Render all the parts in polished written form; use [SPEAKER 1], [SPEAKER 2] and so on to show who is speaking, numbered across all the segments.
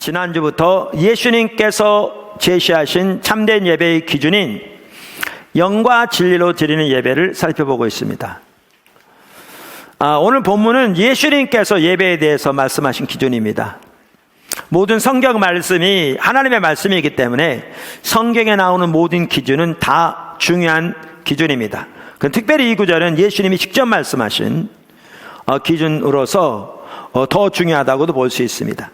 [SPEAKER 1] 지난주부터 예수님께서 제시하신 참된 예배의 기준인 영과 진리로 드리는 예배를 살펴보고 있습니다. 오늘 본문은 예수님께서 예배에 대해서 말씀하신 기준입니다. 모든 성경 말씀이 하나님의 말씀이기 때문에 성경에 나오는 모든 기준은 다 중요한 기준입니다. 특별히 이 구절은 예수님이 직접 말씀하신 기준으로서 더 중요하다고도 볼 수 있습니다.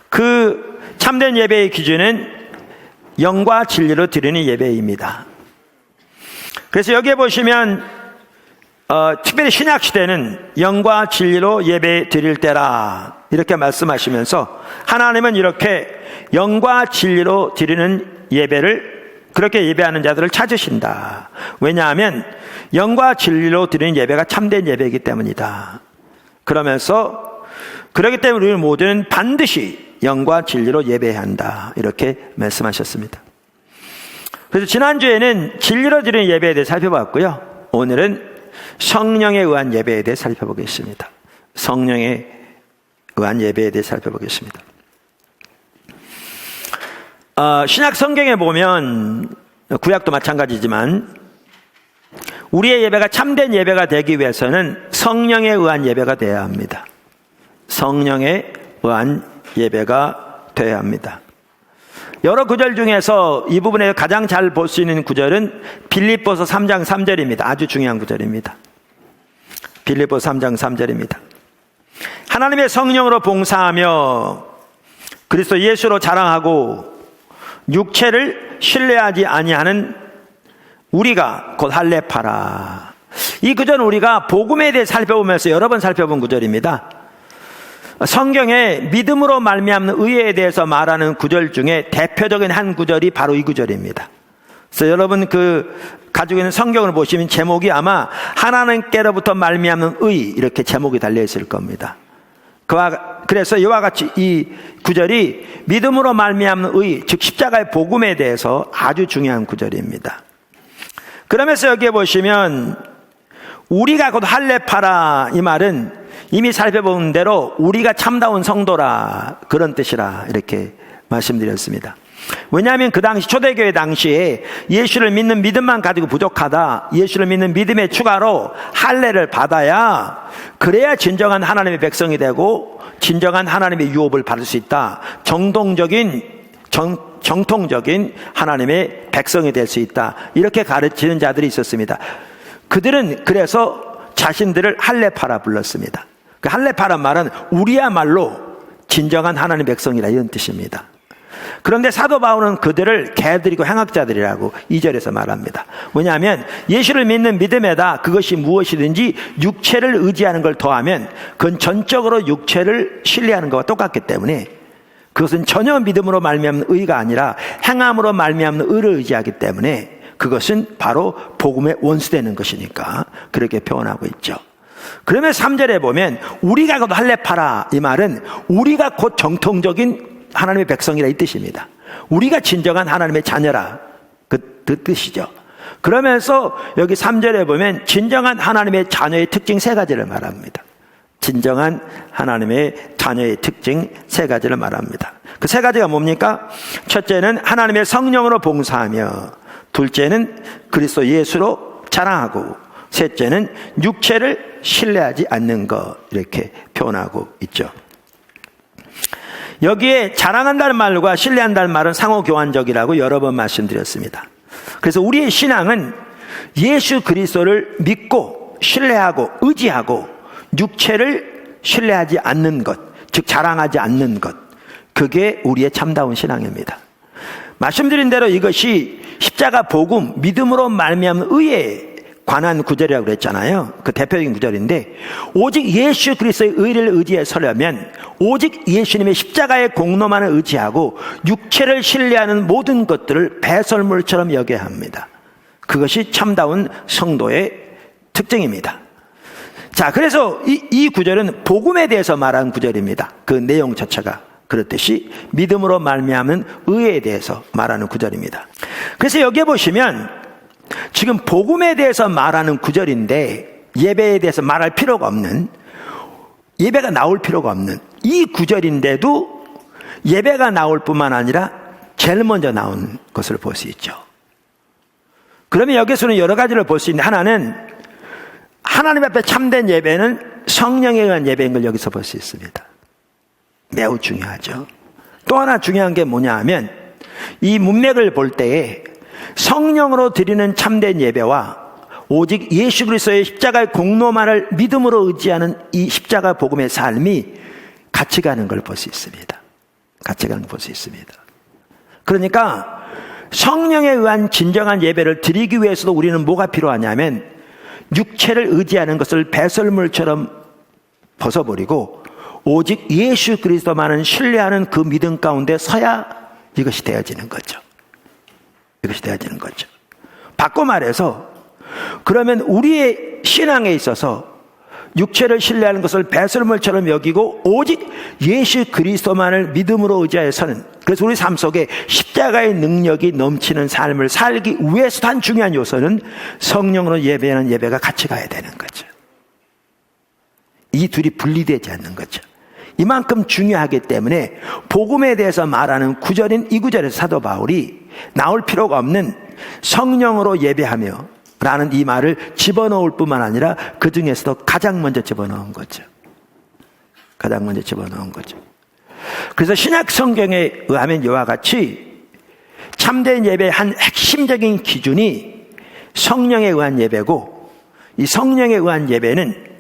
[SPEAKER 1] 그 참된 예배의 기준은 영과 진리로 드리는 예배입니다. 그래서 여기에 보시면 특별히 신약시대는 영과 진리로 예배 드릴 때라 이렇게 말씀하시면서 하나님은 이렇게 영과 진리로 드리는 예배를 그렇게 예배하는 자들을 찾으신다. 왜냐하면 영과 진리로 드리는 예배가 참된 예배이기 때문이다. 그러면서 그렇기 때문에 우리 모두는 반드시 영과 진리로 예배해야 한다. 이렇게 말씀하셨습니다. 그래서 지난주에는 진리로 드리는 예배에 대해 살펴봤고요. 오늘은 성령에 의한 예배에 대해 살펴보겠습니다. 성령에 의한 예배에 대해 살펴보겠습니다. 신약 성경에 보면 구약도 마찬가지지만 우리의 예배가 참된 예배가 되기 위해서는 성령에 의한 예배가 되어야 합니다. 성령에 의한 예배가 되어야 합니다. 여러 구절 중에서 이 부분에 가장 잘 볼 수 있는 구절은 빌립보서 3장 3절입니다. 아주 중요한 구절입니다. 빌립보서 3장 3절입니다. 하나님의 성령으로 봉사하며 그리스도 예수로 자랑하고 육체를 신뢰하지 아니하는 우리가 곧 할례파라. 이 구절은 우리가 복음에 대해 살펴보면서 여러 번 살펴본 구절입니다. 성경에 믿음으로 말미암는 의에 대해서 말하는 구절 중에 대표적인 한 구절이 바로 이 구절입니다. 그래서 여러분 가지고 있는 성경을 보시면 제목이 아마 하나님께로부터 말미암는 의 이렇게 제목이 달려 있을 겁니다. 그래서 이와 같이 이 구절이 믿음으로 말미암는 의, 즉 십자가의 복음에 대해서 아주 중요한 구절입니다. 그러면서 여기에 보시면 우리가 곧 할례파라 이 말은 이미 살펴본 대로 우리가 참다운 성도라 그런 뜻이라 이렇게 말씀드렸습니다. 왜냐하면 그 당시 초대교회 당시에 예수를 믿는 믿음만 가지고 부족하다. 예수를 믿는 믿음의 추가로 할례를 받아야 그래야 진정한 하나님의 백성이 되고 진정한 하나님의 유업을 받을 수 있다. 정통적인 하나님의 백성이 될 수 있다. 이렇게 가르치는 자들이 있었습니다. 그들은 그래서 자신들을 할례파라 불렀습니다. 그 할례파란 말은 우리야말로 진정한 하나님의 백성이라 이런 뜻입니다. 그런데 사도 바울은 그들을 개들이고 행악자들이라고 2절에서 말합니다. 왜냐하면 예수를 믿는 믿음에다 그것이 무엇이든지 육체를 의지하는 걸 더하면 그건 전적으로 육체를 신뢰하는 것과 똑같기 때문에 그것은 전혀 믿음으로 말미암는 의가 아니라 행함으로 말미암는 의를 의지하기 때문에 그것은 바로 복음의 원수되는 것이니까 그렇게 표현하고 있죠. 그러면 3절에 보면 우리가 곧 할례파라 이 말은 우리가 곧 정통적인 하나님의 백성이라 이 뜻입니다. 우리가 진정한 하나님의 자녀라 그 뜻이죠. 그러면서 여기 3절에 보면 진정한 하나님의 자녀의 특징 3가지를 말합니다. 진정한 하나님의 자녀의 특징 3가지를 말합니다. 그 3가지가 뭡니까? 첫째는 하나님의 성령으로 봉사하며, 둘째는 그리스도 예수로 자랑하고, 셋째는 육체를 신뢰하지 않는 것 이렇게 표현하고 있죠. 여기에 자랑한다는 말과 신뢰한다는 말은 상호교환적이라고 여러 번 말씀드렸습니다. 그래서 우리의 신앙은 예수 그리스도를 믿고 신뢰하고 의지하고 육체를 신뢰하지 않는 것, 즉 자랑하지 않는 것, 그게 우리의 참다운 신앙입니다. 말씀드린 대로 이것이 십자가 복음, 믿음으로 말미암는 의에 관한 구절이라고 그랬잖아요. 그 대표적인 구절인데 오직 예수 그리스도의 의를 의지해 서려면 오직 예수님의 십자가의 공로만을 의지하고 육체를 신뢰하는 모든 것들을 배설물처럼 여겨야 합니다. 그것이 참다운 성도의 특징입니다. 자, 그래서 이 구절은 복음에 대해서 말하는 구절입니다. 그 내용 자체가 그렇듯이 믿음으로 말미암은 의에 대해서 말하는 구절입니다. 그래서 여기에 보시면 지금 복음에 대해서 말하는 구절인데 예배에 대해서 말할 필요가 없는, 예배가 나올 필요가 없는 이 구절인데도 예배가 나올 뿐만 아니라 제일 먼저 나온 것을 볼 수 있죠. 그러면 여기서는 여러 가지를 볼 수 있는데, 하나는 하나님 앞에 참된 예배는 성령에 의한 예배인 걸 여기서 볼 수 있습니다. 매우 중요하죠. 또 하나 중요한 게 뭐냐 하면, 이 문맥을 볼 때에 성령으로 드리는 참된 예배와 오직 예수 그리스도의 십자가의 공로만을 믿음으로 의지하는 이 십자가 복음의 삶이 같이 가는 걸 볼 수 있습니다. 같이 가는 걸 볼 수 있습니다. 그러니까 성령에 의한 진정한 예배를 드리기 위해서도 우리는 뭐가 필요하냐면, 육체를 의지하는 것을 배설물처럼 벗어버리고 오직 예수 그리스도만을 신뢰하는 그 믿음 가운데 서야 이것이 되어지는 거죠. 이것이 되어지는 거죠. 바꿔 말해서, 그러면 우리의 신앙에 있어서 육체를 신뢰하는 것을 배설물처럼 여기고 오직 예수 그리스도만을 믿음으로 의지하여서는, 그래서 우리 삶 속에 십자가의 능력이 넘치는 삶을 살기 위해서 단 중요한 요소는 성령으로 예배하는 예배가 같이 가야 되는 거죠. 이 둘이 분리되지 않는 거죠. 이만큼 중요하기 때문에 복음에 대해서 말하는 구절인 이 구절에서 사도 바울이 나올 필요가 없는 성령으로 예배하며 라는 이 말을 집어넣을 뿐만 아니라 그 중에서도 가장 먼저 집어넣은 거죠. 가장 먼저 집어넣은 거죠. 그래서 신약 성경에 의하면 이와 같이 참된 예배의 한 핵심적인 기준이 성령에 의한 예배고, 이 성령에 의한 예배는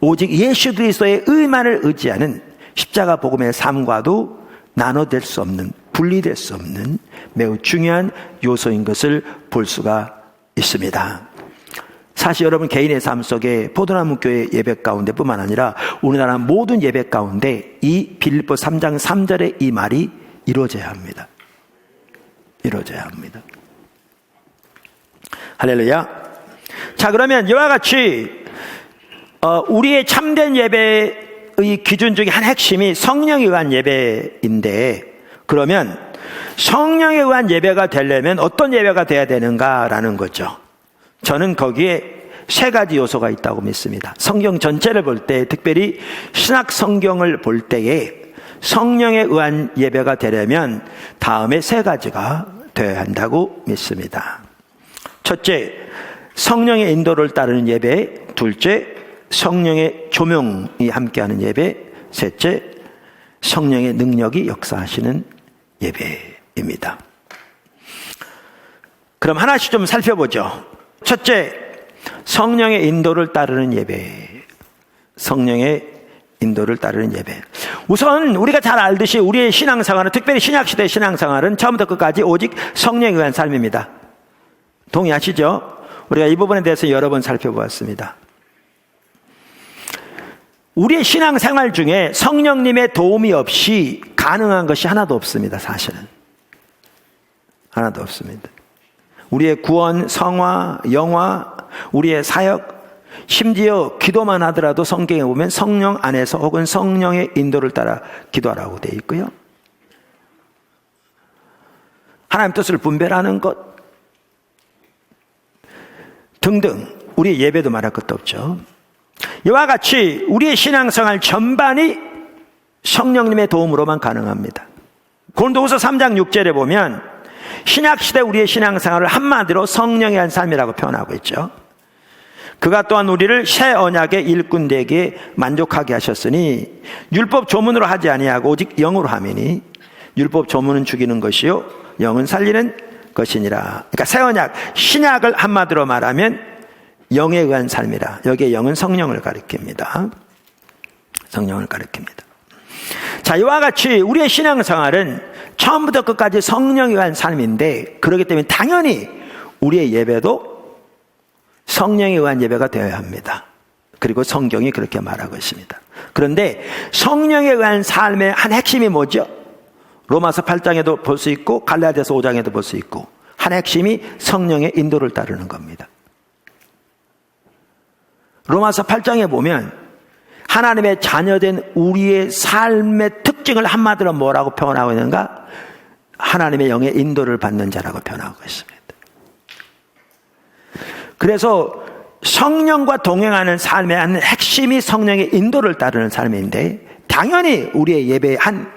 [SPEAKER 1] 오직 예수 그리스도의 의만을 의지하는 십자가 복음의 삶과도 나눠될 수 없는, 분리될 수 없는 매우 중요한 요소인 것을 볼 수가 있습니다. 사실 여러분 개인의 삶 속에 포도나무 교회 예배 가운데 뿐만 아니라 우리나라 모든 예배 가운데 이 빌립보 3장 3절의 이 말이 이루어져야 합니다. 이루어져야 합니다. 할렐루야. 자, 그러면 이와 같이 우리의 참된 예배의 기준 중에 한 핵심이 성령에 의한 예배인데, 그러면 성령에 의한 예배가 되려면 어떤 예배가 돼야 되는가라는 거죠. 저는 거기에 세 가지 요소가 있다고 믿습니다. 성경 전체를 볼 때, 특별히 신약 성경을 볼 때에 성령에 의한 예배가 되려면 다음에 세 가지가 되어야 한다고 믿습니다. 첫째, 성령의 인도를 따르는 예배. 둘째, 성령의 조명이 함께하는 예배. 셋째, 성령의 능력이 역사하시는 예배입니다. 그럼 하나씩 좀 살펴보죠. 첫째, 성령의 인도를 따르는 예배. 성령의 인도를 따르는 예배. 우선 우리가 잘 알듯이 우리의 신앙생활은, 특별히 신약시대의 신앙생활은 처음부터 끝까지 오직 성령에 의한 삶입니다. 동의하시죠? 우리가 이 부분에 대해서 여러 번 살펴보았습니다. 우리의 신앙생활 중에 성령님의 도움이 없이 가능한 것이 하나도 없습니다. 사실은 하나도 없습니다. 우리의 구원, 성화, 영화, 우리의 사역, 심지어 기도만 하더라도 성경에 보면 성령 안에서 혹은 성령의 인도를 따라 기도하라고 되어 있고요. 하나님 뜻을 분별하는 것 등등, 우리의 예배도 말할 것도 없죠. 이와 같이 우리의 신앙생활 전반이 성령님의 도움으로만 가능합니다. 고린도후서 3장 6절에 보면 신약시대 우리의 신앙생활을 한마디로 성령의 한 삶이라고 표현하고 있죠. 그가 또한 우리를 새 언약의 일꾼 되게 만족하게 하셨으니 율법 조문으로 하지 아니하고 오직 영으로 함이니 율법 조문은 죽이는 것이요 영은 살리는 것이니라. 그러니까 새 언약, 신약을 한마디로 말하면 영에 의한 삶이라. 여기에 영은 성령을 가리킵니다. 성령을 가리킵니다. 자, 이와 같이 우리의 신앙생활은 처음부터 끝까지 성령에 의한 삶인데, 그렇기 때문에 당연히 우리의 예배도 성령에 의한 예배가 되어야 합니다. 그리고 성경이 그렇게 말하고 있습니다. 그런데 성령에 의한 삶의 한 핵심이 뭐죠? 로마서 8장에도 볼 수 있고 갈라디아서 5장에도 볼 수 있고, 한 핵심이 성령의 인도를 따르는 겁니다. 로마서 8장에 보면 하나님의 자녀된 우리의 삶의 특징을 한마디로 뭐라고 표현하고 있는가? 하나님의 영의 인도를 받는 자라고 표현하고 있습니다. 그래서 성령과 동행하는 삶의 한 핵심이 성령의 인도를 따르는 삶인데, 당연히 우리의 예배의 한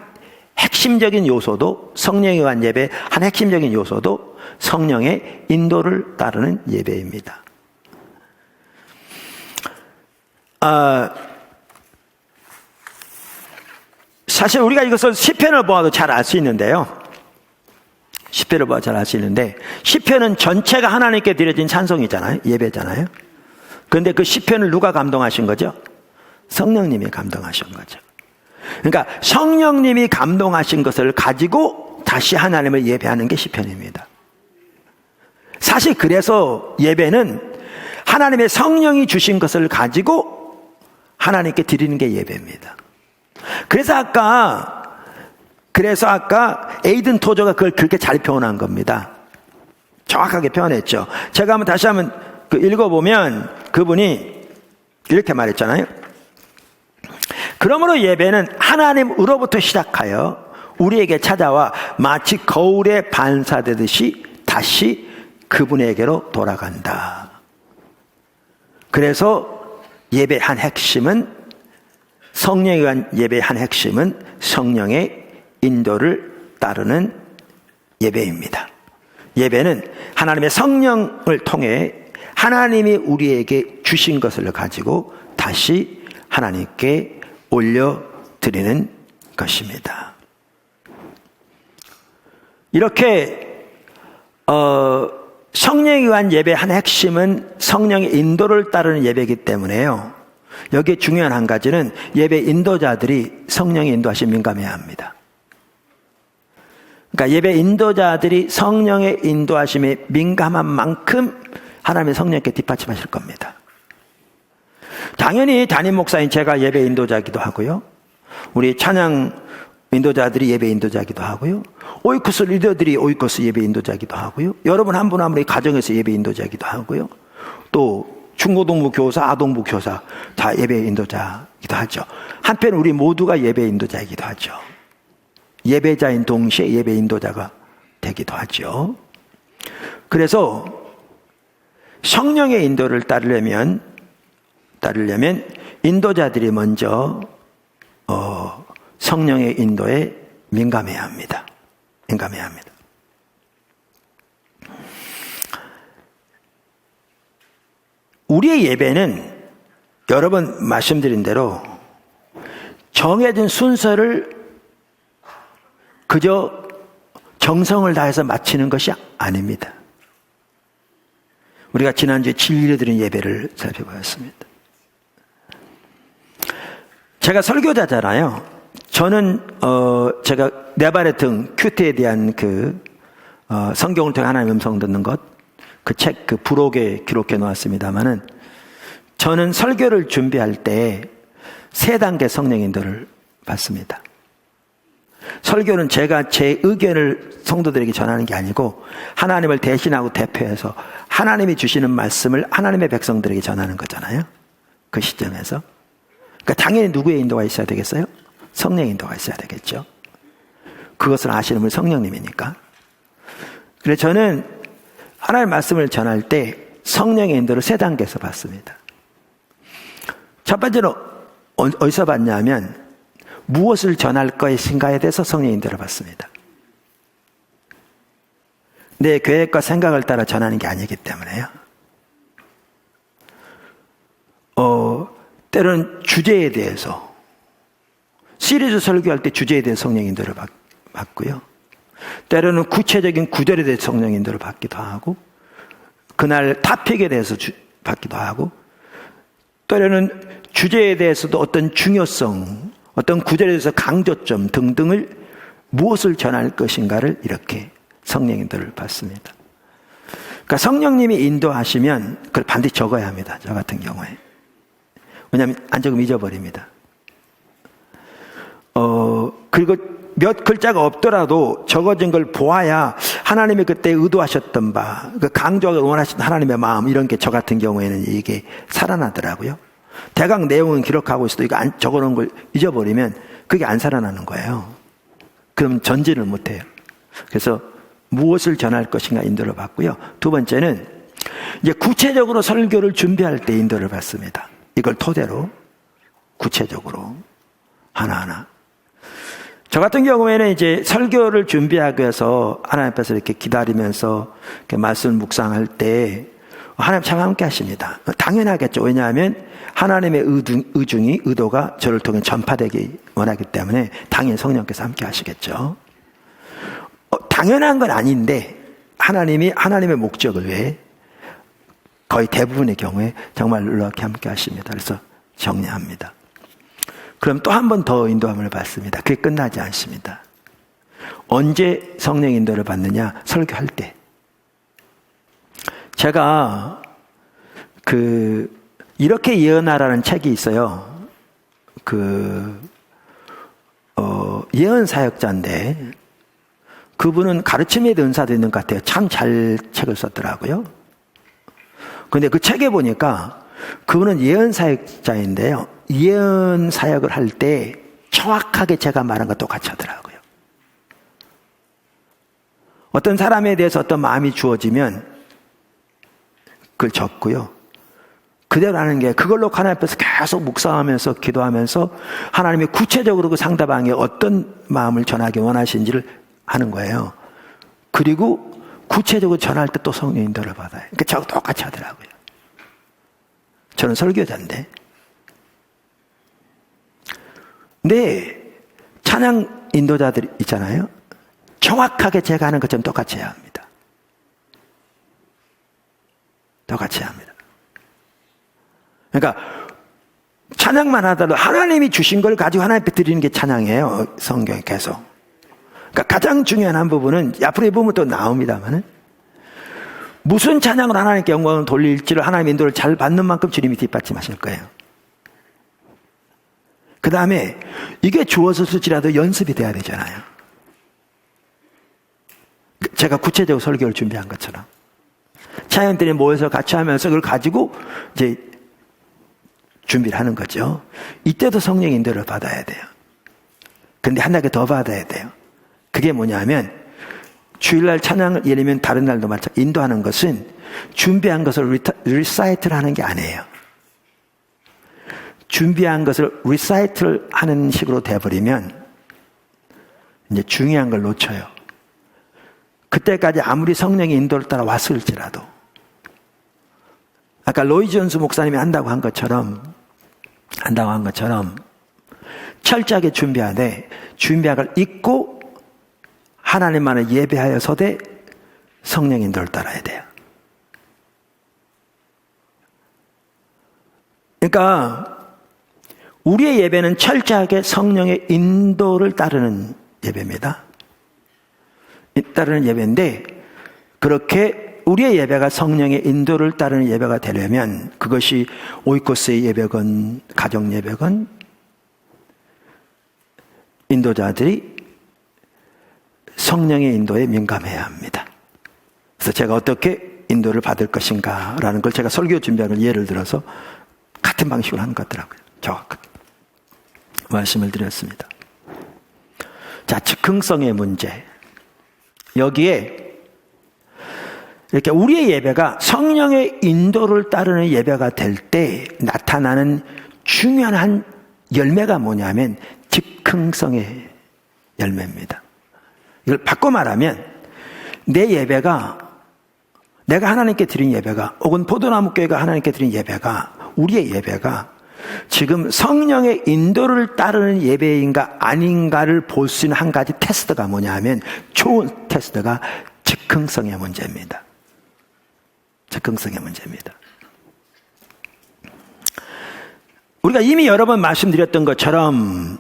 [SPEAKER 1] 핵심적인 요소도, 성령에 의한 예배 한 핵심적인 요소도 성령의 인도를 따르는 예배입니다. 사실 우리가 이것을 시편을 보아도 잘 알 수 있는데요. 시편을 보아 잘 알 수 있는데, 시편은 전체가 하나님께 드려진 찬송이잖아요. 예배잖아요. 그런데 그 시편을 누가 감동하신 거죠? 성령님이 감동하신 거죠. 그러니까 성령님이 감동하신 것을 가지고 다시 하나님을 예배하는 게 시편입니다. 사실 그래서 예배는 하나님의 성령이 주신 것을 가지고 하나님께 드리는 게 예배입니다. 그래서 아까 에이든 토저가 그걸 그렇게 잘 표현한 겁니다. 정확하게 표현했죠. 제가 한번 다시 한번 읽어보면 그분이 이렇게 말했잖아요. 그러므로 예배는 하나님으로부터 시작하여 우리에게 찾아와 마치 거울에 반사되듯이 다시 그분에게로 돌아간다. 그래서 예배의 한 핵심은, 성령에 의한 예배의 한 핵심은 성령의 인도를 따르는 예배입니다. 예배는 하나님의 성령을 통해 하나님이 우리에게 주신 것을 가지고 다시 하나님께 올려드리는 것입니다. 이렇게 성령에 의한 예배의 한 핵심은 성령의 인도를 따르는 예배이기 때문에요. 여기에 중요한 한 가지는 예배 인도자들이 성령의 인도하심에 민감해야 합니다. 그러니까 예배 인도자들이 성령의 인도하심에 민감한 만큼 하나님의 성령께 뒷받침하실 겁니다. 당연히 담임 목사인 제가 예배 인도자이기도 하고요. 우리 찬양 인도자들이 예배 인도자이기도 하고요. 오이코스 리더들이 오이코스 예배 인도자이기도 하고요. 여러분 한 분 한 분의 가정에서 예배 인도자이기도 하고요. 또 중고등부 교사, 아동부 교사 다 예배 인도자이기도 하죠. 한편 우리 모두가 예배 인도자이기도 하죠. 예배자인 동시에 예배 인도자가 되기도 하죠. 그래서 성령의 인도를 따르려면 인도자들이 먼저 성령의 인도에 민감해야 합니다. 민감해야 합니다. 우리의 예배는 여러 번 말씀드린 대로 정해진 순서를 그저 정성을 다해서 마치는 것이 아닙니다. 우리가 지난주에 진리를 드린 예배를 살펴보았습니다. 제가 설교자잖아요. 저는 제가 내 발의 등 큐티에 대한 성경을 통해 하나님의 음성 듣는 것, 그 책 부록에 기록해 놓았습니다만은, 저는 설교를 준비할 때 3단계 성령 인도를 받습니다. 설교는 제가 제 의견을 성도들에게 전하는 게 아니고 하나님을 대신하고 대표해서 하나님이 주시는 말씀을 하나님의 백성들에게 전하는 거잖아요. 그 시점에서. 그러니까 당연히 누구의 인도가 있어야 되겠어요? 성령의 인도가 있어야 되겠죠. 그것을 아시는 분이 성령님이니까. 그래서 저는 하나님의 말씀을 전할 때 성령의 인도를 3단계에서 받습니다. 첫 번째는 어디서 받냐면 무엇을 전할 것인가에 대해서 성령의 인도를 받습니다. 내 계획과 생각을 따라 전하는 게 아니기 때문에요. 때로는 주제에 대해서, 시리즈 설교할 때 주제에 대해 성령의 인도를 받고요. 때로는 구체적인 구절에 대해 성령의 인도를 받기도 하고, 그날 토픽에 대해서 받기도 하고, 때로는 주제에 대해서도 어떤 중요성, 어떤 구절에 대해서 강조점 등등을 무엇을 전할 것인가를 이렇게 성령 인도를 받습니다. 그러니까 성령님이 인도하시면 그걸 반드시 적어야 합니다. 저 같은 경우에. 왜냐하면 안 적으면 잊어버립니다. 그리고 몇 글자가 없더라도 적어진 걸 보아야 하나님이 그때 의도하셨던 바, 강조하고 원하시는 하나님의 마음, 이런 게 저 같은 경우에는 이게 살아나더라고요. 대강 내용은 기록하고 있어도 이거 적어놓은 걸 잊어버리면 그게 안 살아나는 거예요. 그럼 전진을 못해요. 그래서 무엇을 전할 것인가 인도를 받고요. 두 번째는 이제 구체적으로 설교를 준비할 때 인도를 받습니다. 이걸 토대로 구체적으로 하나하나. 저 같은 경우에는 이제 설교를 준비하기 위해서 하나님 앞에서 이렇게 기다리면서 이렇게 말씀을 묵상할 때 하나님 참 함께 하십니다. 당연하겠죠. 왜냐하면 하나님의 의도가 저를 통해 전파되기 원하기 때문에 당연히 성령께서 함께 하시겠죠. 당연한 건 아닌데 하나님의 목적을 위해 거의 대부분의 경우에 정말 놀랍게 함께 하십니다. 그래서 정리합니다. 그럼 또 한 번 더 인도함을 받습니다. 그게 끝나지 않습니다. 언제 성령 인도를 받느냐? 설교할 때. 제가 이렇게 예언하라는 책이 있어요. 예언 사역자인데 그분은 가르침에 대한 은사도 있는 것 같아요. 참 잘 책을 썼더라고요. 근데 그 책에 보니까 그분은 예언 사역자인데요. 예언 사역을 할 때 정확하게 제가 말한 것 똑같이 하더라고요. 어떤 사람에 대해서 어떤 마음이 주어지면 그걸 적고요. 그대로 하는 게 그걸로 하나님 앞에서 계속 묵상하면서 기도하면서 하나님이 구체적으로 그 상대방에 어떤 마음을 전하기 원하시는지를 하는 거예요. 그리고 구체적으로 전할 때 또 성령 인도를 받아요. 그러니까 저하고 똑같이 하더라고요. 저는 설교자인데. 근데 찬양 인도자들 있잖아요. 정확하게 제가 하는 것처럼 똑같이 해야 합니다. 똑같이 해야 합니다. 그러니까 찬양만 하더라도 하나님이 주신 걸 가지고 하나님 앞에 드리는 게 찬양이에요. 성경에 계속. 그러니까 가장 중요한 한 부분은 앞으로 보면 또 나옵니다만은 무슨 찬양을 하나님께 영광을 돌릴지를 하나님의 인도를 잘 받는 만큼 주님이 뒷받침하실 거예요. 그 다음에 이게 주어졌을지라도 연습이 돼야 되잖아요. 제가 구체적으로 설교를 준비한 것처럼 찬양들이 모여서 같이 하면서 그걸 가지고 이제 준비를 하는 거죠. 이때도 성령 인도를 받아야 돼요. 근데 한 단계 더 받아야 돼요. 그게 뭐냐면 주일날 찬양을 예를 들면 다른 날도 마찬가지 인도하는 것은 준비한 것을 리사이트를 하는 게 아니에요. 준비한 것을 리사이트를 하는 식으로 돼버리면 이제 중요한 걸 놓쳐요. 그때까지 아무리 성령의 인도를 따라 왔을지라도 아까 로이 존스 목사님이 한다고 한 것처럼 철저하게 준비하되 준비한 걸 잊고 하나님만을 예배하여서되 성령 인도를 따라야 돼요. 그러니까 우리의 예배는 철저하게 성령의 인도를 따르는 예배입니다. 따르는 예배인데 그렇게 우리의 예배가 성령의 인도를 따르는 예배가 되려면 그것이 오이코스의 예배건 가정 예배건 인도자들이 성령의 인도에 민감해야 합니다. 그래서 제가 어떻게 인도를 받을 것인가라는 걸 제가 설교 준비하는 예를 들어서 같은 방식으로 하는 것 같더라고요. 정확하게 말씀을 드렸습니다. 자, 즉흥성의 문제. 여기에 이렇게 우리의 예배가 성령의 인도를 따르는 예배가 될 때 나타나는 중요한 한 열매가 뭐냐면 즉흥성의 열매입니다. 이걸 바꿔 말하면 내 예배가 내가 하나님께 드린 예배가 혹은 포도나무 교회가 하나님께 드린 예배가 우리의 예배가 지금 성령의 인도를 따르는 예배인가 아닌가를 볼 수 있는 한 가지 테스트가 뭐냐 하면 좋은 테스트가 즉흥성의 문제입니다. 즉흥성의 문제입니다. 우리가 이미 여러 번 말씀드렸던 것처럼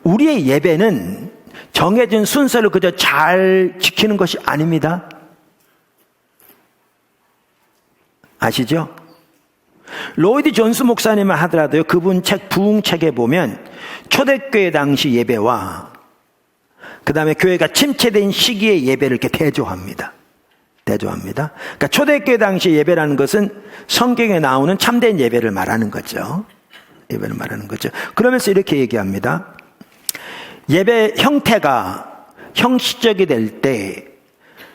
[SPEAKER 1] 우리의 예배는 정해진 순서를 그저 잘 지키는 것이 아닙니다. 아시죠? 로이드 존스 목사님을 하더라도요, 그분 책 부흥책에 보면 초대교회 당시 예배와 그 다음에 교회가 침체된 시기의 예배를 이렇게 대조합니다. 그러니까 초대교회 당시 예배라는 것은 성경에 나오는 참된 예배를 말하는 거죠. 예배를 말하는 거죠. 그러면서 이렇게 얘기합니다. 예배 형태가 형식적이 될 때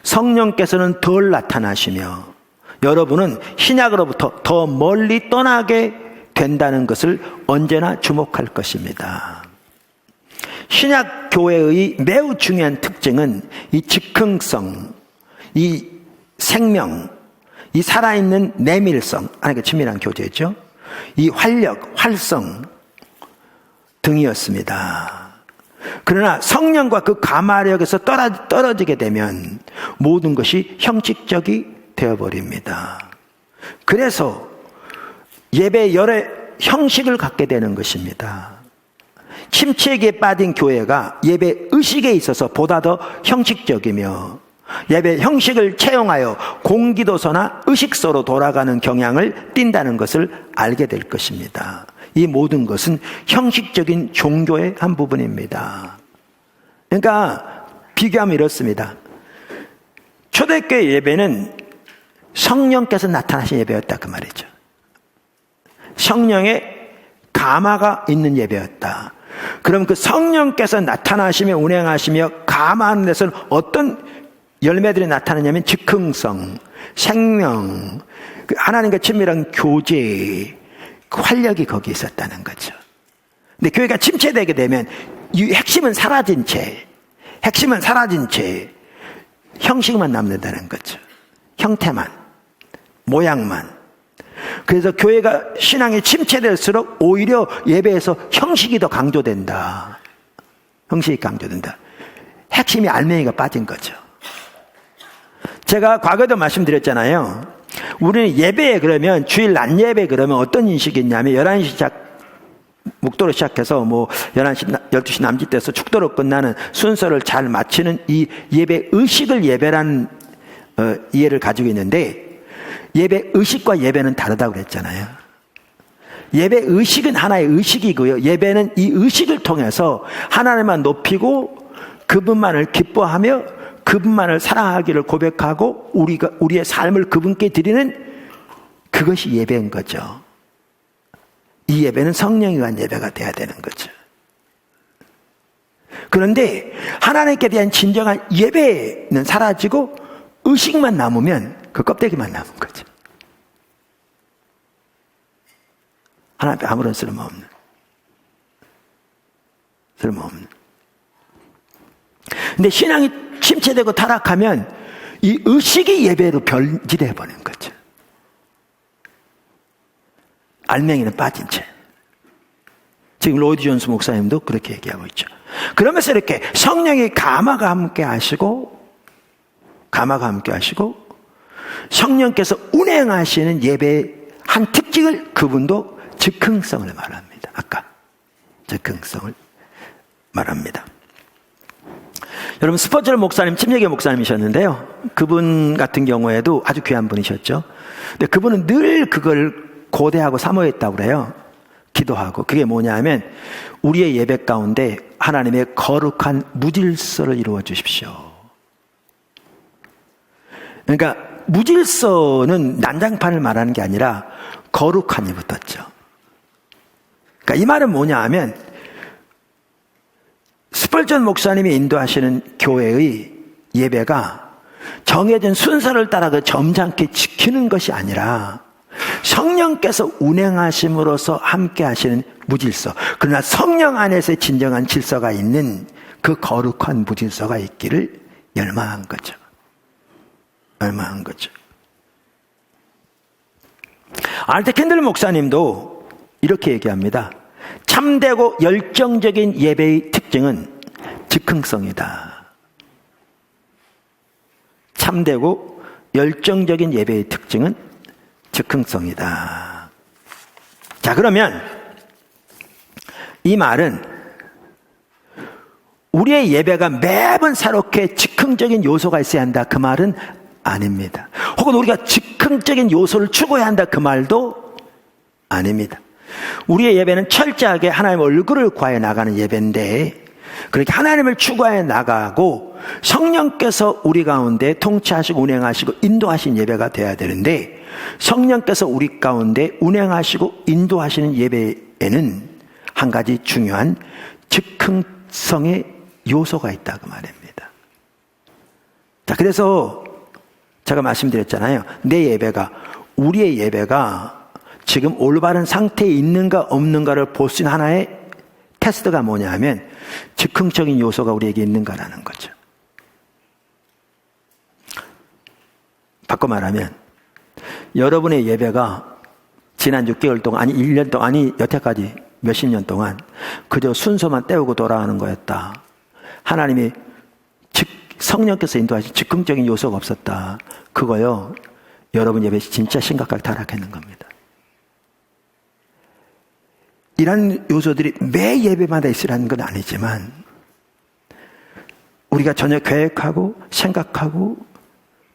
[SPEAKER 1] 성령께서는 덜 나타나시며 여러분은 신약으로부터 더 멀리 떠나게 된다는 것을 언제나 주목할 것입니다. 신약 교회의 매우 중요한 특징은 이 즉흥성, 이 생명, 이 살아있는 내밀성, 하나님과 친밀한 교제죠. 이 활력, 활성 등이었습니다. 그러나 성령과 그 가마력에서 떨어지게 되면 모든 것이 형식적이 되어버립니다. 그래서 예배 여러 형식을 갖게 되는 것입니다. 침체기에 빠진 교회가 예배 의식에 있어서 보다 더 형식적이며 예배 형식을 채용하여 공기도서나 의식서로 돌아가는 경향을 띈다는 것을 알게 될 것입니다. 이 모든 것은 형식적인 종교의 한 부분입니다. 그러니까 비교하면 이렇습니다. 초대교회 예배는 성령께서 나타나신 예배였다 그 말이죠. 성령의 가마가 있는 예배였다. 그럼 그 성령께서 나타나시며 운행하시며 가마하는 데서는 어떤 열매들이 나타나냐면 즉흥성, 생명, 하나님과 친밀한 교제, 그 활력이 거기에 있었다는 거죠. 근데 교회가 침체되게 되면 이 핵심은 사라진 채 형식만 남는다는 거죠. 형태만, 모양만. 그래서 교회가 신앙이 침체될수록 오히려 예배에서 형식이 더 강조된다. 형식이 강조된다. 핵심이 알맹이가 빠진 거죠. 제가 과거에도 말씀드렸잖아요. 우리는 예배에 그러면 주일 낮 예배 그러면 어떤 인식이 있냐면 11시 묵도로 시작해서 11시, 12시 남짓돼서 축도로 끝나는 순서를 잘 마치는 이 예배 의식을 예배라는 이해를 가지고 있는데 예배 의식과 예배는 다르다고 그랬잖아요. 예배 의식은 하나의 의식이고요. 예배는 이 의식을 통해서 하나님만 높이고 그분만을 기뻐하며 그분만을 사랑하기를 고백하고 우리의 삶을 그분께 드리는 그것이 예배인 거죠. 이 예배는 성령에 의한 예배가 돼야 되는 거죠. 그런데 하나님께 대한 진정한 예배는 사라지고 의식만 남으면 그 껍데기만 남은 거죠. 하나님 앞에 아무런 쓸모없는. 근데 신앙이 침체되고 타락하면 이 의식이 예배로 변질해 버리는 거죠. 알맹이는 빠진 채. 지금 로이드 존스 목사님도 그렇게 얘기하고 있죠. 그러면서 이렇게 성령의 가마가 함께 하시고 성령께서 운행하시는 예배의 한 특징을 그분도 즉흥성을 말합니다. 아까 즉흥성을 말합니다. 여러분 스포츠럴 목사님, 침례교 목사님이셨는데요. 그분 같은 경우에도 아주 귀한 분이셨죠. 근데 그분은 늘 그걸 고대하고 사모했다고 그래요. 기도하고. 그게 뭐냐면 우리의 예배 가운데 하나님의 거룩한 무질서를 이루어 주십시오. 그러니까 무질서는 난장판을 말하는 게 아니라 거룩한이 붙었죠. 그러니까 이 말은 뭐냐 하면 스펄전 목사님이 인도하시는 교회의 예배가 정해진 순서를 따라 그 점잖게 지키는 것이 아니라 성령께서 운행하심으로써 함께 하시는 무질서. 그러나 성령 안에서 진정한 질서가 있는 그 거룩한 무질서가 있기를 열망한 거죠. 알트 캔들 목사님도 이렇게 얘기합니다. 참되고 열정적인 예배의 특징은 즉흥성이다. 참되고 열정적인 예배의 특징은 즉흥성이다. 자, 그러면 이 말은 우리의 예배가 매번 새롭게 즉흥적인 요소가 있어야 한다 그 말은 아닙니다. 혹은 우리가 즉흥적인 요소를 추구해야 한다 그 말도 아닙니다. 우리의 예배는 철저하게 하나님 얼굴을 구하여 나가는 예배인데 그렇게 하나님을 추구하여 나가고 성령께서 우리 가운데 통치하시고 운행하시고 인도하신 예배가 되어야 되는데 성령께서 우리 가운데 운행하시고 인도하시는 예배에는 한 가지 중요한 즉흥성의 요소가 있다고 말입니다. 자, 그래서 제가 말씀드렸잖아요. 우리의 예배가 지금 올바른 상태에 있는가 없는가를 볼 수 있는 하나의 테스트가 뭐냐 하면 즉흥적인 요소가 우리에게 있는가라는 거죠. 바꿔 말하면 여러분의 예배가 지난 6개월 동안, 아니 1년 동안, 아니 여태까지 몇십 년 동안 그저 순서만 때우고 돌아가는 거였다. 하나님이 성령께서 인도하신 즉흥적인 요소가 없었다. 그거요, 여러분 예배 진짜 심각하게 타락했는 겁니다. 이런 요소들이 매 예배마다 있으라는 건 아니지만 우리가 전혀 계획하고 생각하고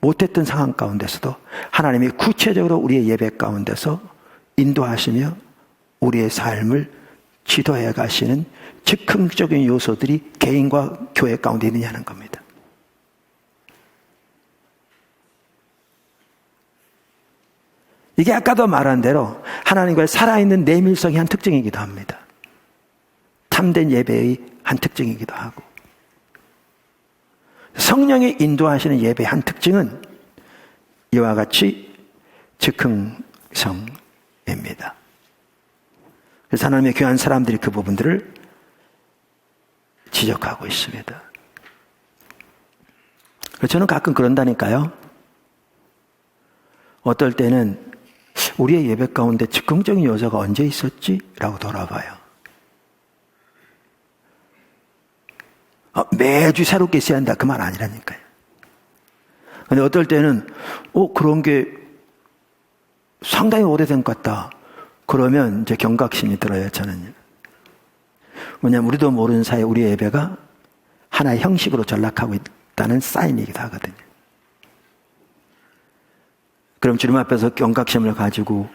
[SPEAKER 1] 못했던 상황 가운데서도 하나님이 구체적으로 우리의 예배 가운데서 인도하시며 우리의 삶을 지도해 가시는 즉흥적인 요소들이 개인과 교회 가운데 있느냐는 겁니다. 이게 아까도 말한 대로 하나님과의 살아있는 내밀성의 한 특징이기도 합니다. 참된 예배의 한 특징이기도 하고, 성령이 인도하시는 예배의 한 특징은 이와 같이 즉흥성입니다. 그래서 하나님의 귀한 사람들이 그 부분들을 지적하고 있습니다. 저는 가끔 그런다니까요. 어떨 때는 우리의 예배 가운데 즉흥적인 요소가 언제 있었지? 라고 돌아봐요. 매주 새롭게 있어야 한다, 그 말 아니라니까요. 근데 어떨 때는 그런 게 상당히 오래된 것 같다. 그러면 이제 경각심이 들어요, 저는요. 왜냐하면 우리도 모르는 사이에 우리의 예배가 하나의 형식으로 전락하고 있다는 사인이기도 하거든요. 그럼 주님 앞에서 경각심을 가지고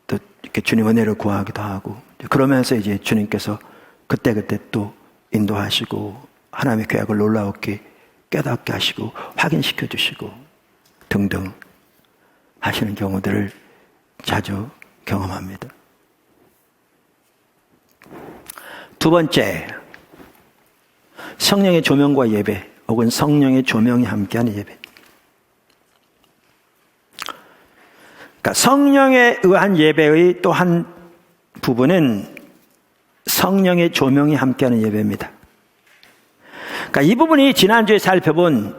[SPEAKER 1] 또 이렇게 주님 은혜를 구하기도 하고, 그러면서 이제 주님께서 그때그때 또 인도하시고 하나님의 계획을 놀라웠게 깨닫게 하시고 확인시켜 주시고 등등 하시는 경우들을 자주 경험합니다. 두 번째, 성령의 조명과 예배, 혹은 성령의 조명이 함께하는 예배. 그러니까 성령에 의한 예배의 또 한 부분은 성령의 조명이 함께하는 예배입니다. 그러니까 이 부분이 지난주에 살펴본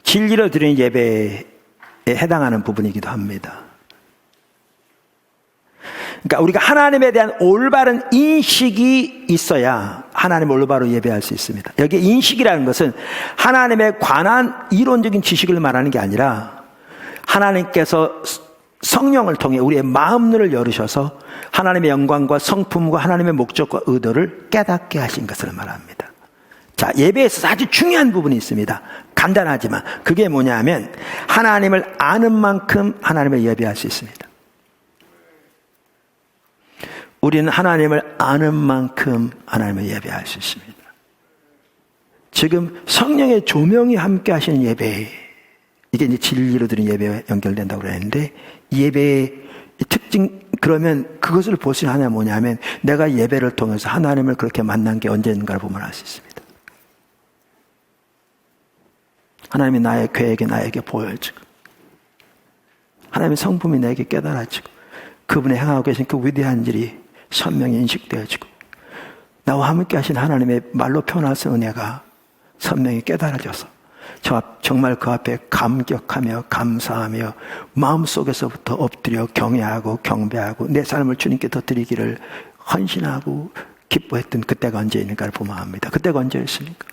[SPEAKER 1] 진리로 드리는 예배에 해당하는 부분이기도 합니다. 그러니까 우리가 하나님에 대한 올바른 인식이 있어야 하나님을 올바로 예배할 수 있습니다. 여기 인식이라는 것은 하나님에 관한 이론적인 지식을 말하는 게 아니라 하나님께서 성령을 통해 우리의 마음문을 열으셔서 하나님의 영광과 성품과 하나님의 목적과 의도를 깨닫게 하신 것을 말합니다. 자, 예배에서 아주 중요한 부분이 있습니다. 간단하지만 그게 뭐냐면 하나님을 아는 만큼 하나님을 예배할 수 있습니다. 우리는 하나님을 아는 만큼 하나님을 예배할 수 있습니다. 지금 성령의 조명이 함께 하시는 예배, 이게 이제 진리로 드린 예배와 연결된다고 그랬는데, 예배의 특징, 그러면 그것을 볼 수 있는 하나는 뭐냐면 내가 예배를 통해서 하나님을 그렇게 만난 게 언제인가를 보면 알 수 있습니다. 하나님이 나의 계획이 나에게 보여지고 하나님의 성품이 나에게 깨달아지고 그분이 행하고 계신 그 위대한 일이 선명히 인식되어지고 나와 함께 하신 하나님의 말로 표현할 수 있는 은혜가 선명히 깨달아져서 정말 그 앞에 감격하며 감사하며 마음속에서부터 엎드려 경외하고 경배하고 내 삶을 주님께 더 드리기를 헌신하고 기뻐했던 그때가 언제인가를 보면 압니다. 그때가 언제였습니까?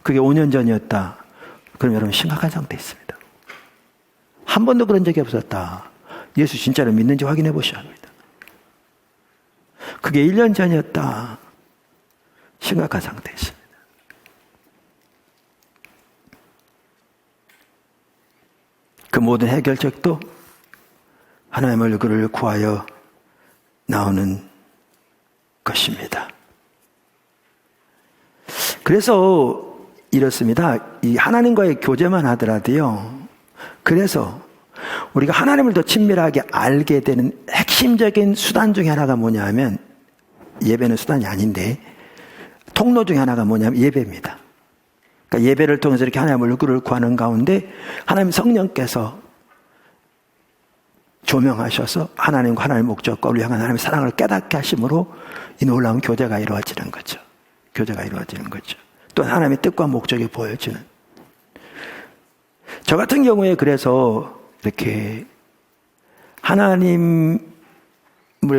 [SPEAKER 1] 그게 5년 전이었다. 그럼 여러분 심각한 상태에 있습니다. 한 번도 그런 적이 없었다. 예수 진짜로 믿는지 확인해 보셔야 합니다. 그게 1년 전이었다. 심각한 상태에 있습니다. 그 모든 해결책도 하나님의 얼굴을 구하여 나오는 것입니다. 그래서 이렇습니다. 이 하나님과의 교제만 하더라도요. 그래서 우리가 하나님을 더 친밀하게 알게 되는 핵심적인 수단 중에 하나가 뭐냐면, 예배는 수단이 아닌데 통로 중에 하나가 뭐냐면 예배입니다. 그러니까 예배를 통해서 이렇게 하나님의 얼굴을 구하는 가운데 하나님 성령께서 조명하셔서 하나님과 하나님의 목적과 우리 향한 하나님의 사랑을 깨닫게 하심으로 이 놀라운 교제가 이루어지는 거죠. 교제가 이루어지는 거죠. 또 하나님의 뜻과 목적이 보여지는. 저 같은 경우에 그래서 이렇게 하나님을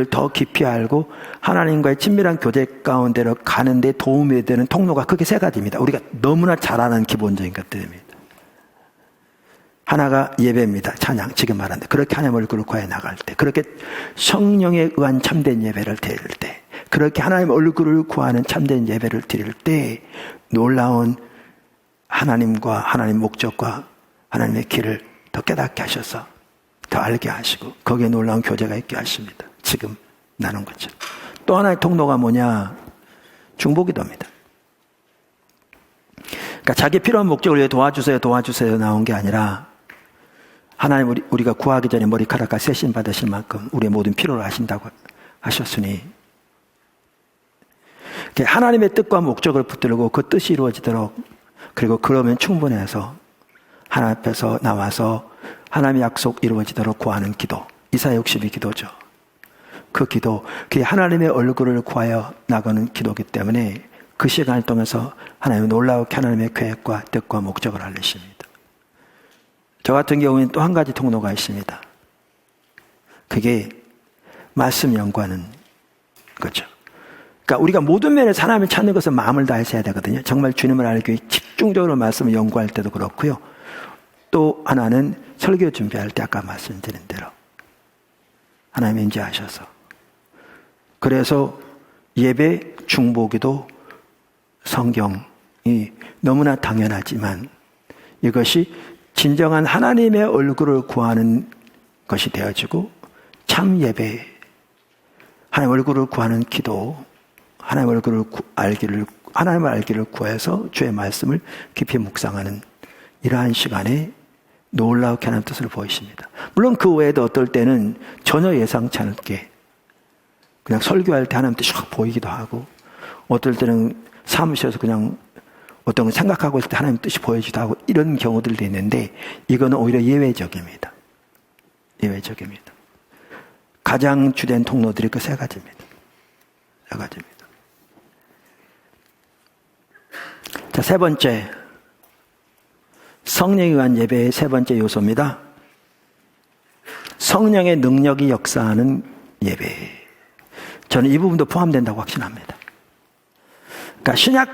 [SPEAKER 1] 더 깊이 알고 하나님과의 친밀한 교제 가운데로 가는데 도움이 되는 통로가 크게 세 가지입니다. 우리가 너무나 잘 아는 기본적인 것들입니다. 하나가 예배입니다. 찬양, 지금 말한데 그렇게 하나님의 얼굴을 구해 나갈 때, 그렇게 성령에 의한 참된 예배를 드릴 때, 그렇게 하나님의 얼굴을 구하는 참된 예배를 드릴 때 놀라운 하나님과 하나님의 목적과 하나님의 길을 더 깨닫게 하셔서 더 알게 하시고 거기에 놀라운 교제가 있게 하십니다. 지금 나눈 거죠. 또 하나의 통로가 뭐냐? 중보기도입니다. 그러니까 자기 필요한 목적을 위해 도와주세요 나온 게 아니라 하나님 우리가 구하기 전에 머리카락과 세심 받으실 만큼 우리의 모든 필요를 아신다고 하셨으니 하나님의 뜻과 목적을 붙들고 그 뜻이 이루어지도록, 그리고 그러면 충분해서 하나님 앞에서 나와서 하나님의 약속 이루어지도록 구하는 기도, 이사야 62기도죠. 그 기도, 그게 하나님의 얼굴을 구하여 나가는 기도이기 때문에 그 시간을 통해서 하나님의 놀라우게 하나님의 계획과 뜻과 목적을 알리십니다. 저 같은 경우에는 또 한 가지 통로가 있습니다. 그게 말씀 연구하는 거죠. 그러니까 우리가 모든 면에서 하나님을 찾는 것은 마음을 다해서 해야 되거든요. 정말 주님을 알기 위해 집중적으로 말씀을 연구할 때도 그렇고요. 또 하나는 설교 준비할 때 아까 말씀드린 대로 하나님이 인지하셔서, 그래서 예배, 중보기도, 성경이 너무나 당연하지만 이것이 진정한 하나님의 얼굴을 구하는 것이 되어지고 참 예배, 하나님의 얼굴을 구하는 기도, 하나님의 얼굴을 하나님을 알기를 구해서 주의 말씀을 깊이 묵상하는 이러한 시간에 놀라우게 하나님 뜻을 보이십니다. 물론 그 외에도 어떨 때는 전혀 예상치 않게 그냥 설교할 때 하나님 뜻이 확 보이기도 하고, 어떨 때는 사무실에서 그냥 어떤 걸 생각하고 있을 때 하나님 뜻이 보여지기도 하고, 이런 경우들도 있는데 이거는 오히려 예외적입니다. 예외적입니다. 가장 주된 통로들이 그 세 가지입니다. 세 가지입니다. 자, 세 번째, 성령에 의한 예배의 세 번째 요소입니다. 성령의 능력이 역사하는 예배. 저는 이 부분도 포함된다고 확신합니다. 그러니까 신약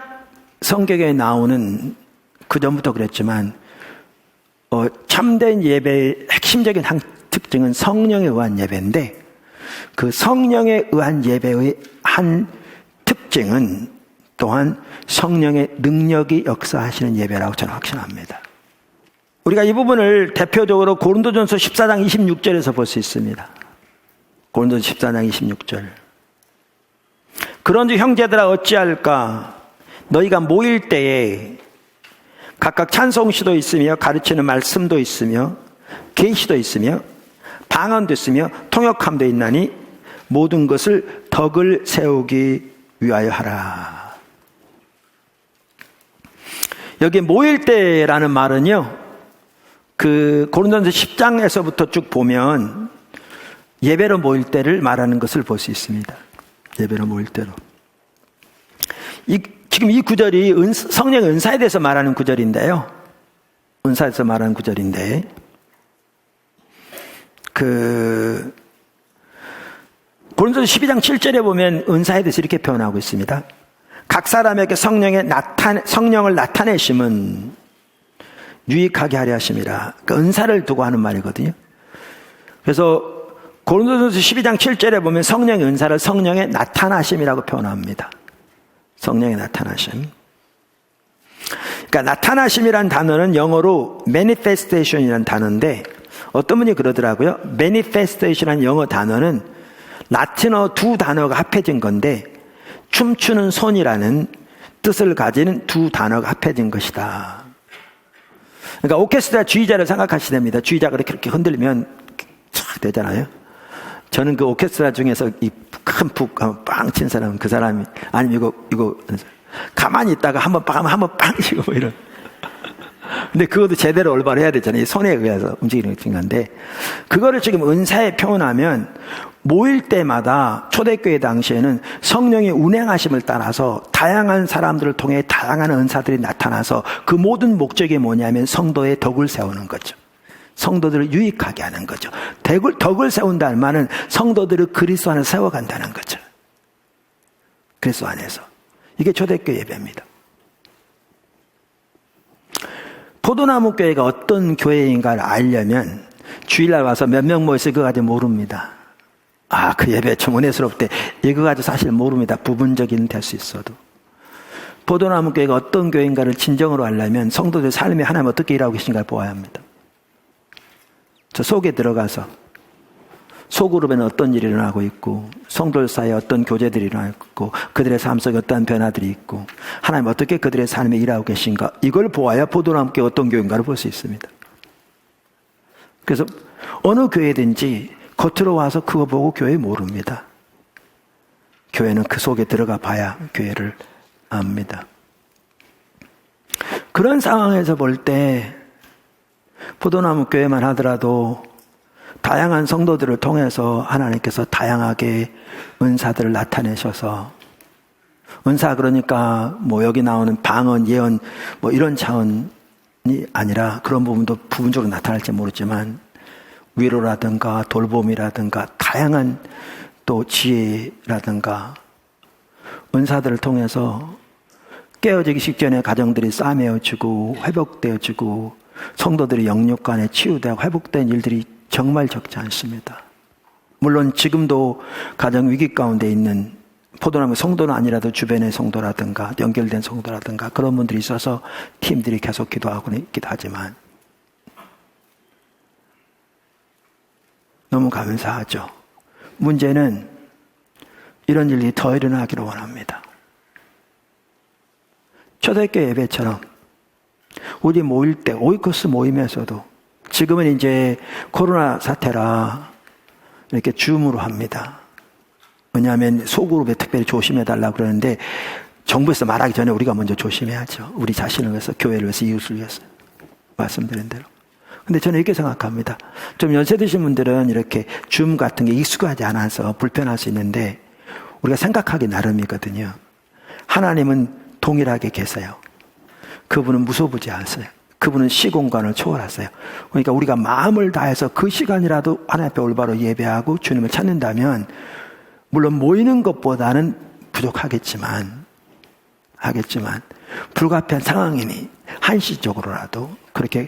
[SPEAKER 1] 성경에 나오는, 그 전부터 그랬지만 참된 예배의 핵심적인 한 특징은 성령에 의한 예배인데, 그 성령에 의한 예배의 한 특징은 또한 성령의 능력이 역사하시는 예배라고 저는 확신합니다. 우리가 이 부분을 대표적으로 고린도전서 14장 26절에서 볼 수 있습니다. 고린도전서 14장 26절. 그런즉 형제들아 어찌할까? 너희가 모일 때에 각각 찬송시도 있으며 가르치는 말씀도 있으며 계시도 있으며 방언도 있으며 통역함도 있나니 모든 것을 덕을 세우기 위하여 하라. 여기 모일 때라는 말은요, 그 고린도전서 10장에서부터 쭉 보면 예배로 모일 때를 말하는 것을 볼 수 있습니다. 예배로 모일 때로. 지금 이 구절이 성령의 은사에 대해서 말하는 구절인데요. 은사에서 말하는 구절인데, 고린도서 12장 7절에 보면 은사에 대해서 이렇게 표현하고 있습니다. 각 사람에게 성령을 나타내심은 유익하게 하려 하심이라. 그 은사를 두고 하는 말이거든요. 그래서 고린도전서 12장 7절에 보면 성령의 은사를 성령의 나타나심이라고 표현합니다. 성령의 나타나심. 그러니까 나타나심이란 단어는 영어로 manifestation이라는 단어인데, 어떤 분이 그러더라고요. manifestation이라는 영어 단어는 라틴어 두 단어가 합해진 건데 춤추는 손이라는 뜻을 가지는 두 단어가 합해진 것이다. 그러니까 오케스트라 주의자를 생각하시면 됩니다. 주의자가 이렇게 흔들리면 촥 되잖아요. 저는 그 오케스트라 중에서 이 큰 푹 빵 친 사람은 그 사람이, 아니면 이거 가만히 있다가 한번 빵 치고 뭐 이런. 근데 그것도 제대로 올바로 해야 되잖아요. 손에 의해서 움직이는 건데, 그거를 지금 은사에 표현하면 모일 때마다 초대교회 당시에는 성령의 운행하심을 따라서 다양한 사람들을 통해 다양한 은사들이 나타나서 그 모든 목적이 뭐냐면 성도의 덕을 세우는 거죠. 성도들을 유익하게 하는 거죠. 덕을 세운다는 말은 성도들을 그리스도 안에 세워간다는 거죠. 그리스도 안에서. 이게 초대교회 예배입니다. 포도나무 교회가 어떤 교회인가를 알려면 주일날 와서 몇 명 모여서 그거 가지고 모릅니다. 그 예배 좀 은혜스럽대. 이거 가지고 사실 모릅니다. 부분적인 될 수 있어도. 포도나무 교회가 어떤 교회인가를 진정으로 알려면 성도들 삶에 하나님 어떻게 일하고 계신가를 보아야 합니다. 저 속에 들어가서 소그룹에는 어떤 일이 일어나고 있고, 성도들 사이에 어떤 교제들이 일어나고 있고, 그들의 삶 속에 어떤 변화들이 있고, 하나님 어떻게 그들의 삶에 일하고 계신가, 이걸 보아야 포도나무 교회가 어떤 교회인가를 볼 수 있습니다. 그래서 어느 교회든지 겉으로 와서 그거 보고 교회 모릅니다. 교회는 그 속에 들어가 봐야 교회를 압니다. 그런 상황에서 볼 때 포도나무 교회만 하더라도 다양한 성도들을 통해서 하나님께서 다양하게 은사들을 나타내셔서, 은사 그러니까 뭐 여기 나오는 방언, 예언 뭐 이런 차원이 아니라, 그런 부분도 부분적으로 나타날지 모르지만 위로라든가 돌봄이라든가 다양한 또 지혜라든가 은사들을 통해서 깨어지기 직전에 가정들이 싸매어지고 회복되어지고 성도들이 영육 간에 치유되고 회복된 일들이 정말 적지 않습니다. 물론 지금도 가정 위기 가운데 있는 포도나무 성도는 아니라도 주변의 성도라든가 연결된 성도라든가 그런 분들이 있어서 팀들이 계속 기도하고 있기도 하지만 너무 감사하죠. 문제는 이런 일이 더 일어나기를 원합니다. 초대교회 예배처럼 우리 모일 때 오이코스 모임에서도, 지금은 이제 코로나 사태라 이렇게 줌으로 합니다. 왜냐하면 소그룹에 특별히 조심해달라고 그러는데 정부에서 말하기 전에 우리가 먼저 조심해야죠. 우리 자신을 위해서, 교회를 위해서, 이웃을 위해서. 말씀드린 대로. 근데 저는 이렇게 생각합니다. 좀 연세 드신 분들은 이렇게 줌 같은 게 익숙하지 않아서 불편할 수 있는데, 우리가 생각하기 나름이거든요. 하나님은 동일하게 계세요. 그분은 무소부지하세요. 그분은 시공간을 초월하세요. 그러니까 우리가 마음을 다해서 그 시간이라도 하나님 앞에 올바로 예배하고 주님을 찾는다면, 물론 모이는 것보다는 부족하겠지만 불가피한 상황이니 한시적으로라도 그렇게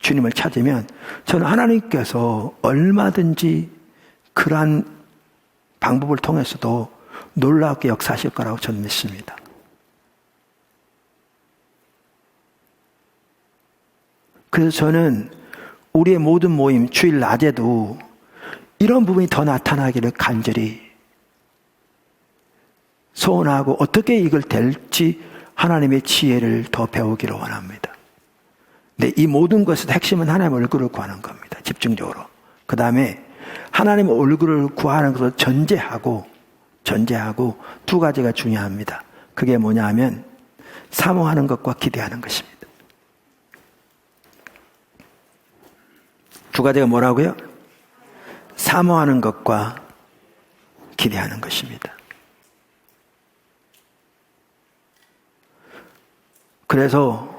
[SPEAKER 1] 주님을 찾으면, 저는 하나님께서 얼마든지 그러한 방법을 통해서도 놀랍게 역사하실 거라고 저는 믿습니다. 그래서 저는 우리의 모든 모임, 주일 낮에도 이런 부분이 더 나타나기를 간절히 소원하고, 어떻게 이걸 될지 하나님의 지혜를 더 배우기를 원합니다. 근데 이 모든 것의 핵심은 하나님의 얼굴을 구하는 겁니다. 집중적으로. 그 다음에 하나님의 얼굴을 구하는 것을 전제하고 두 가지가 중요합니다. 그게 뭐냐 하면 사모하는 것과 기대하는 것입니다. 두 가지가 뭐라고요? 사모하는 것과 기대하는 것입니다. 그래서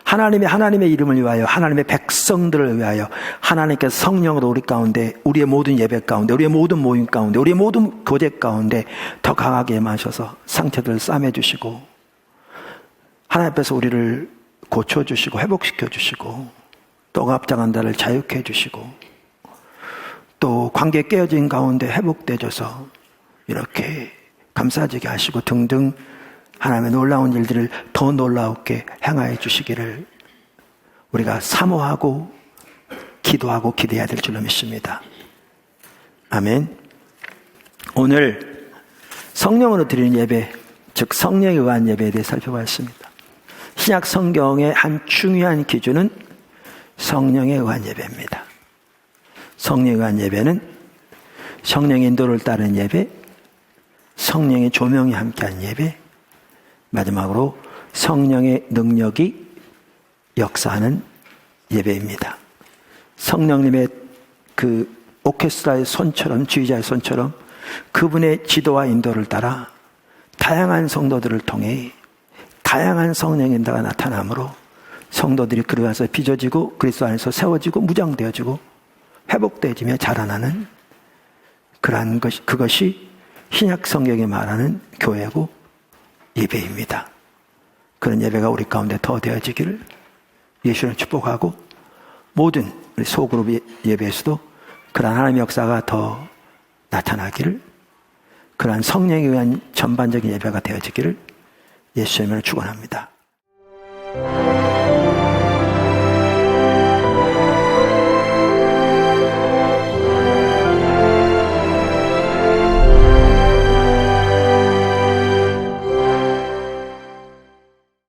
[SPEAKER 1] 하나님의 이름을 위하여, 하나님의 백성들을 위하여 하나님께서 성령으로 우리 가운데, 우리의 모든 예배 가운데, 우리의 모든 모임 가운데, 우리의 모든 교제 가운데 더 강하게 임하셔서 상처들을 싸매주시고, 하나님 앞에서 우리를 고쳐주시고 회복시켜주시고, 또 억압당한 자를 자유케 해주시고, 또 관계 깨어진 가운데 회복되어져서 이렇게 감사지게 하시고 등등 하나님의 놀라운 일들을 더 놀라우게 행하여 주시기를 우리가 사모하고 기도하고 기대해야 될 줄로 믿습니다. 아멘. 오늘 성령으로 드리는 예배, 즉 성령에 의한 예배에 대해 살펴봤습니다. 신약 성경의 한 중요한 기준은 성령에 의한 예배입니다. 성령에 의한 예배는 성령의 인도를 따르는 예배, 성령의 조명이 함께한 예배, 마지막으로 성령의 능력이 역사하는 예배입니다. 성령님의 그 오케스트라의 손처럼, 지휘자의 손처럼 그분의 지도와 인도를 따라 다양한 성도들을 통해 다양한 성령의 인도가 나타나므로 성도들이 그로 인해서 빚어지고 그리스도 안에서 세워지고 무장되어지고 회복되어지며 자라나는 그러한 그것이 신약 성경이 말하는 교회고 예배입니다. 그런 예배가 우리 가운데 더 되어지기를 예수를 축복하고 모든 우리 소그룹 예배에서도 그러한 하나님의 역사가 더 나타나기를, 그러한 성령에 의한 전반적인 예배가 되어지기를 예수의 이름으로 축원합니다.